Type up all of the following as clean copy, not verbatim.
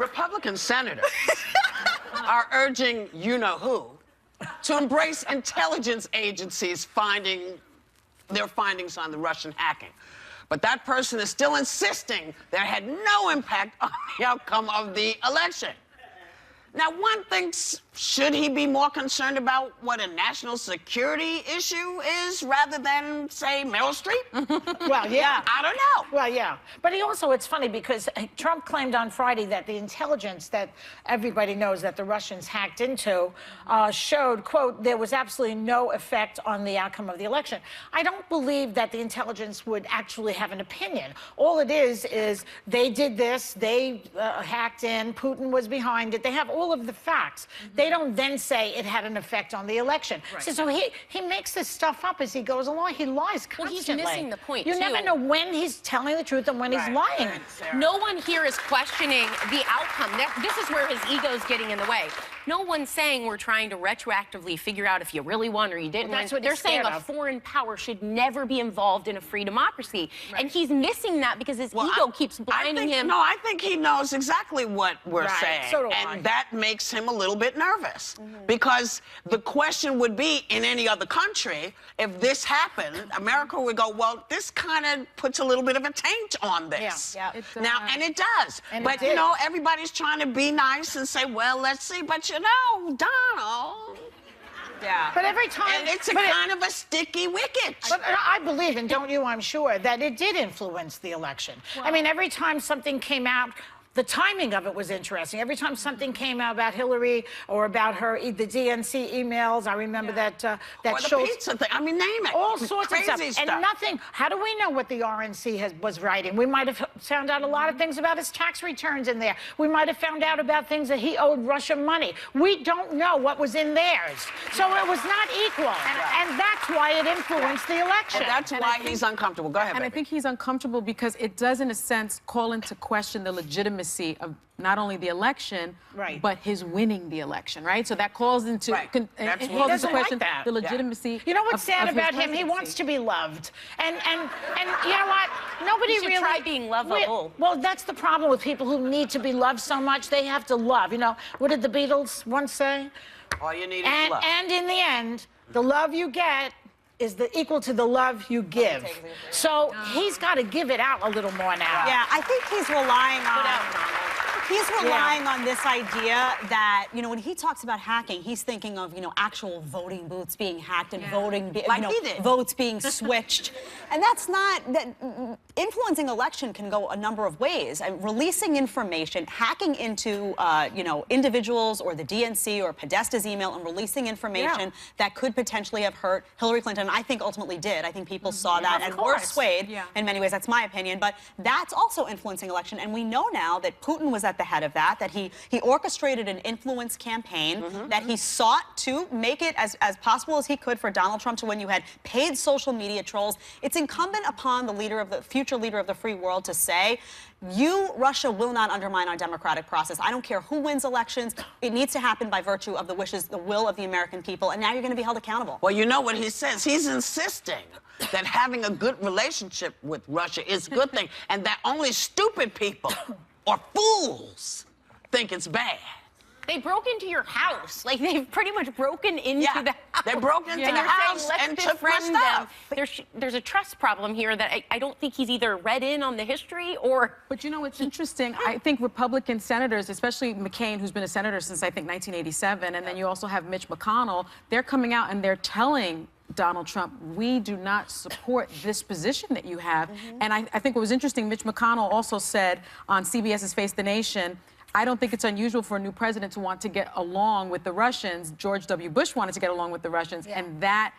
Republican senators are urging you-know-who to embrace intelligence agencies' their findings on the Russian hacking. But that person is still insisting that it had no impact on the outcome of the election. Now, one thinks, should he be more concerned about what a national security issue is rather than, say, Meryl Streep? Well, yeah. I don't know. Well, yeah. But he also, it's funny because Trump claimed on Friday that the intelligence that everybody knows that the Russians hacked into showed, quote, there was absolutely no effect on the outcome of the election. I don't believe that the intelligence would actually have an opinion. All it is they did this, they hacked in, Putin was behind it. They have all of the facts. They don't then say it had an effect on the election. Right. So he makes this stuff up as he goes along. He lies constantly. Well, he's missing the point, You never know when he's telling the truth and when he's lying. No one here is questioning the outcome. This is where his ego's getting in the way. No one's saying we're trying to retroactively figure out if you really won or you didn't win. They're saying a foreign power should never be involved in a free democracy. Right. And he's missing that because his ego keeps blinding him. No, I think he knows exactly what we're saying. So do and that makes him a little bit nervous. Because the question would be, in any other country, if this happened, America would go, well, this kind of puts a little bit of a taint on this. Yeah. Now, and it does. And but, you know, everybody's trying to be nice and say, well, let's see. But, you know, Donald. Yeah. But every time... And it's kind of a sticky wicket. But I believe, and don't you, I'm sure, that it did influence the election. Well, I mean, every time something came out, the timing of it was interesting. Every time something came out about Hillary or about the DNC emails, I remember that or the pizza thing. I mean, name it. All sorts of stuff. Crazy And nothing. How do we know what the RNC was writing? We might have found out a lot of things about his tax returns in there. We might have found out about things that he owed Russia money. We don't know what was in theirs. So it was not equal. And that's why it influenced the election. And that's why he's uncomfortable. Go ahead, And baby. I think he's uncomfortable because it does, in a sense, call into question the legitimacy of not only the election, but his winning the election, right? So that calls into, question the legitimacy. You know what's sad about him? He wants to be loved. And you know what? Nobody really try being lovable. Well, that's the problem with people who need to be loved so much. They have to love. You know, what did the Beatles once say? All you need is love. And in the end, the love you get is equal to the love you give. So he's got to give it out a little more now. Yeah, I think he's relying on... He's relying on this idea that, you know, when he talks about hacking, he's thinking of, you know, actual voting booths being hacked and votes being switched. And that's not... influencing election can go a number of ways. Releasing information, hacking into, you know, individuals or the DNC or Podesta's email and releasing information that could potentially have hurt Hillary Clinton. I think ultimately did. I think people saw that and were swayed in many ways. That's my opinion. But that's also influencing election. And we know now that Putin was at the head of that he orchestrated an influence campaign, that he sought to make it as possible as he could for Donald Trump to win. You had paid social media trolls. It's incumbent upon the future leader of the free world to say, Russia, will not undermine our democratic process. I don't care who wins elections. It needs to happen by virtue of the will of the American people. And now you're going to be held accountable. Well, you know what he says? He's insisting that having a good relationship with Russia is a good thing, and that only stupid people or fools think it's bad. They broke into your house. Like, they've pretty much broken into the house. They broke into the house and took my stuff. There's a trust problem here that I don't think he's either read in on the history or... But, you know, it's interesting. I think Republican senators, especially McCain, who's been a senator since, I think, 1987, and then you also have Mitch McConnell, they're coming out and they're telling Donald Trump, we do not support this position that you have. And I think what was interesting, Mitch McConnell also said on CBS's Face the Nation, I don't think it's unusual for a new president to want to get along with the Russians. George W. Bush wanted to get along with the Russians, and that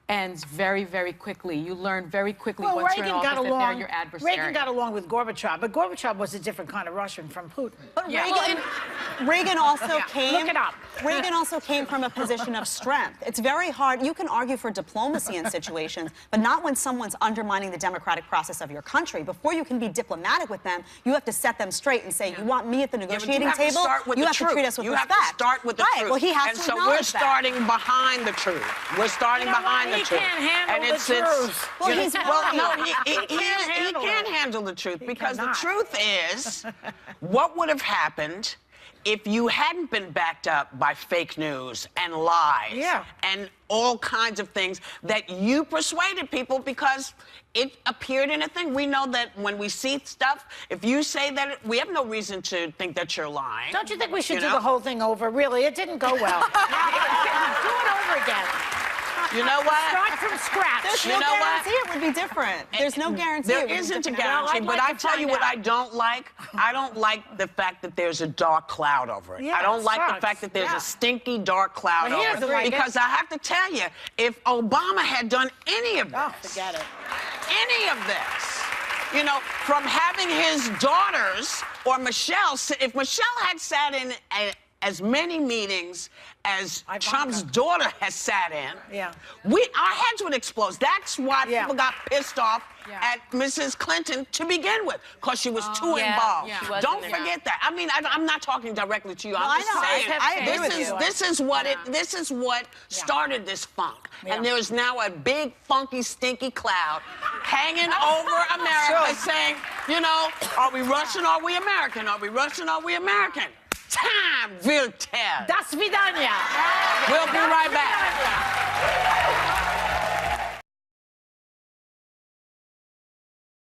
ends very, very quickly. You learn very quickly once you're in office that they're your adversary. Reagan got along with Gorbachev, but Gorbachev was a different kind of Russian from Putin. But Reagan also came... Look it up. Reagan also came from a position of strength. It's very hard. You can argue for diplomacy in situations, but not when someone's undermining the democratic process of your country. Before you can be diplomatic with them, you have to set them straight and say, you want me at the negotiating table? You have to treat us with respect. You have to start with the truth. Well, he has to acknowledge that. And so we're starting behind the truth. We're starting behind the he truth. can't handle And the truth. Well, he's no, he handle can't it. handle the truth because the cannot. truth is, what would have happened if you hadn't been backed up by fake news and lies and all kinds of things that you persuaded people because it appeared in a thing. We know that when we see stuff, if you say that, we have no reason to think that you're lying. Don't you think we should do the whole thing over? Really, it didn't go well. Do it over again. You know what? Start from scratch. There's You no know what? guarantee it would be different. There's no guarantee. There it would be isn't a different. guarantee, I'd but like I to tell you find what out. I don't like. I don't like the fact that there's a dark cloud over it. Yeah, I don't it like the sucks. fact that there's Yeah. a stinky dark cloud Well, he over doesn't it. like it. Because I have to tell you, if Obama had done any of this, Oh, forget it. any of this, you know, from having his daughters or Michelle, if Michelle had sat in as many meetings as Trump's daughter has sat in, our heads would explode. That's why people got pissed off at Mrs. Clinton to begin with, because she was too involved. Yeah. Don't forget that. I mean, I'm not talking directly to you. Well, I'm just I know. saying. I agree with you. This is what started this funk, and there is now a big, funky, stinky cloud hanging over America, saying, you know, are we Russian? Are we American? Are we Russian? Are we American? Time will tell. Das vidanya. We'll be right back.